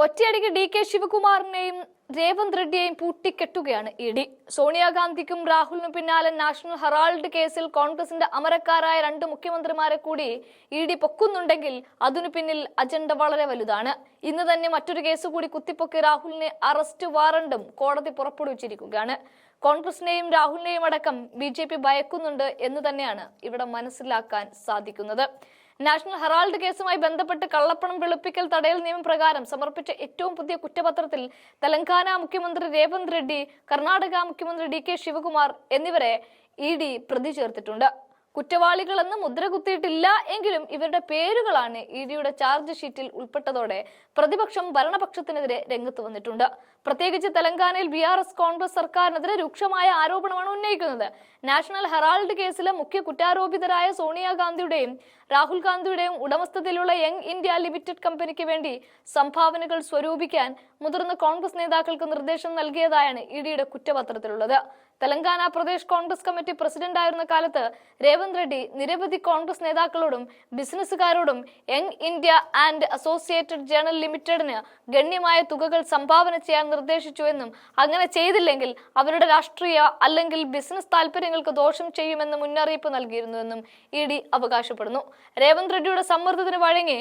ഒറ്റയടിക്ക് DK ശിവകുമാറിനെയും Revanth റെഡ്ഡിയെയും പൂട്ടിക്കെട്ടുകയാണ് ED. സോണിയാഗാന്ധിക്കും രാഹുലിനും പിന്നാലെ national Herald കേസിൽ കോൺഗ്രസിന്റെ അമരക്കാരായ രണ്ട് മുഖ്യമന്ത്രിമാരെ കൂടി ഇഡി പൊക്കുന്നുണ്ടെങ്കിൽ അതിനു പിന്നിൽ അജണ്ട വളരെ വലുതാണ്. ഇന്ന് തന്നെ മറ്റൊരു കേസ് കൂടി കുത്തിപ്പൊക്കി രാഹുലിനെ അറസ്റ്റ് വാറണ്ടും കോടതി പുറപ്പെടുവിച്ചിരിക്കുകയാണ്. കോൺഗ്രസിനെയും രാഹുലിനെയും അടക്കം BJP ഭയക്കുന്നുണ്ട് എന്ന് തന്നെയാണ് ഇവിടെ മനസ്സിലാക്കാൻ സാധിക്കുന്നത്. നാഷണൽ ഹെറാൾഡ് കേസുമായി ബന്ധപ്പെട്ട് കള്ളപ്പണം വെളുപ്പിക്കൽ തടയൽ നിയമപ്രകാരം സമർപ്പിച്ച ഏറ്റവും പുതിയ കുറ്റപത്രത്തിൽ തെലങ്കാന മുഖ്യമന്ത്രി രേവന്ത് റെഡ്ഡി, കർണാടക മുഖ്യമന്ത്രി DK ശിവകുമാർ എന്നിവരെ ED പ്രതി ചേർത്തിട്ടുണ്ട്. കുറ്റവാളികളെന്ന് മുദ്ര കുത്തിയിട്ടില്ല എങ്കിലും ഇവരുടെ പേരുകളാണ് EDയുടെ ചാർജ് ഷീറ്റിൽ ഉൾപ്പെട്ടതോടെ പ്രതിപക്ഷം ഭരണപക്ഷത്തിനെതിരെ രംഗത്ത് വന്നിട്ടുണ്ട്. പ്രത്യേകിച്ച് തെലങ്കാനയിൽ BRS കോൺഗ്രസ് സർക്കാരിനെതിരെ രൂക്ഷമായ ആരോപണമാണ് ഉന്നയിക്കുന്നത്. നാഷണൽ ഹെറാൾഡ് കേസിലെ മുഖ്യ കുറ്റാരോപിതരായ സോണിയാഗാന്ധിയുടെയും രാഹുൽ ഗാന്ധിയുടെയും ഉടമസ്ഥതയിലുള്ള യങ് ഇന്ത്യ ലിമിറ്റഡ് കമ്പനിക്ക് വേണ്ടി സംഭാവനകൾ സ്വരൂപിക്കാൻ മുതിർന്ന കോൺഗ്രസ് നേതാക്കൾക്ക് നിർദ്ദേശം നൽകിയതായാണ് EDയുടെ കുറ്റപത്രത്തിലുള്ളത്. തെലങ്കാന പ്രദേശ് കോൺഗ്രസ് കമ്മിറ്റി പ്രസിഡന്റായിരുന്ന കാലത്ത് രേവന്ത് റെഡ്ഡി നിരവധി കോൺഗ്രസ് നേതാക്കളോടും ബിസിനസ്സുകാരോടും Young India and Associated Journal ലിമിറ്റഡിന് ഗണ്യമായ തുകകൾ സംഭാവന ചെയ്യാൻ നിർദ്ദേശിച്ചുവെന്നും അങ്ങനെ ചെയ്തില്ലെങ്കിൽ അവരുടെ രാഷ്ട്രീയ അല്ലെങ്കിൽ ബിസിനസ് താല്പര്യങ്ങൾക്ക് ദോഷം ചെയ്യുമെന്ന് മുന്നറിയിപ്പ് നൽകിയിരുന്നുവെന്നും ED അവകാശപ്പെടുന്നു. രേവന്ത് റെഡ്ഡിയുടെ സമ്മർദ്ദത്തിന് വഴങ്ങി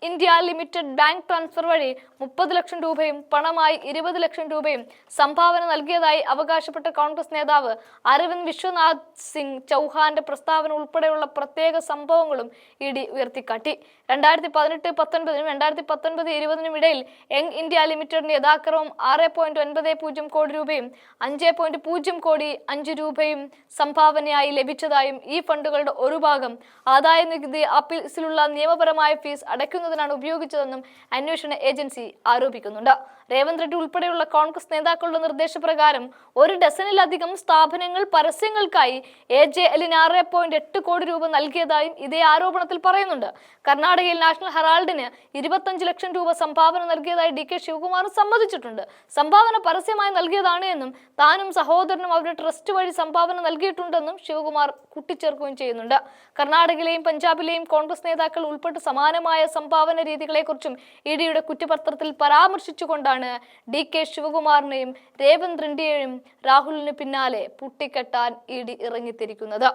ഇന്ത്യ ലിമിറ്റഡ് ബാങ്ക് ട്രാൻസ്ഫർ വഴി 30 ലക്ഷം രൂപയും പണമായി 20 ലക്ഷം രൂപയും സംഭാവന നൽകിയതായി അവകാശപ്പെട്ട കോൺഗ്രസ് നേതാവ് അരവിന്ദ് വിശ്വനാഥ് സിംഗ് ചൗഹാന്റെ പ്രസ്താവന ഉൾപ്പെടെയുള്ള പ്രത്യേക സംഭവങ്ങളും ED ഉയർത്തിക്കാട്ടി. 2018-19 2019-20 ഇടയിൽ യങ് ഇന്ത്യ ലിമിറ്റഡിന് യഥാക്രമം 6.90 കോടി രൂപയും 5.0 കോടി 5 രൂപയും സംഭാവനയായി ലഭിച്ചതായും ഈ ഫണ്ടുകളുടെ ഒരു ഭാഗം ആദായ നികുതി ഓഫീസിലുള്ള നിയമപരമായ ഫീസ് അടയ്ക്കുന്നതിനാണ് ഉപയോഗിച്ചതെന്നും അന്വേഷണ ഏജൻസി ആരോപിക്കുന്നുണ്ട്. രേവന്ത് റെഡ്ഡി ഉൾപ്പെടെയുള്ള കോൺഗ്രസ് നേതാക്കളുടെ നിർദ്ദേശപ്രകാരം 1 ഡസനിലധികം സ്ഥാപനങ്ങൾ പരസ്യങ്ങൾക്കായി AJLന് 6.8 കോടി രൂപ നൽകിയതായും ഇതേ ആരോപണത്തിൽ പറയുന്നുണ്ട്. കർണാടകയിൽ നാഷണൽ ഹെറാൾഡിന് 25 ലക്ഷം രൂപ സംഭാവന നൽകിയതായി DK ശിവകുമാർ സമ്മതിച്ചിട്ടുണ്ട്. സംഭാവന പരസ്യമായി നൽകിയതാണ് എന്നും താനും സഹോദരനും അവരുടെ ട്രസ്റ്റ് വഴി സംഭാവന നൽകിയിട്ടുണ്ടെന്നും ശിവകുമാർ കൂട്ടിച്ചേർക്കുകയും ചെയ്യുന്നുണ്ട്. കർണാടകയിലെയും പഞ്ചാബിലെയും കോൺഗ്രസ് നേതാക്കൾ ഉൾപ്പെട്ട് സമാനമായ സംഭാവന രീതികളെക്കുറിച്ചും EDയുടെ കുറ്റപത്രത്തിൽ പരാമർശിച്ചുകൊണ്ടാണ് DK ശിവകുമാറിനെയും രേവന്ത് റെഡ്ഡിയെയും രാഹുലിന് പിന്നാലെ പൂട്ടിക്കെട്ടാൻ ED ഇറങ്ങിത്തിരിക്കുന്നത്.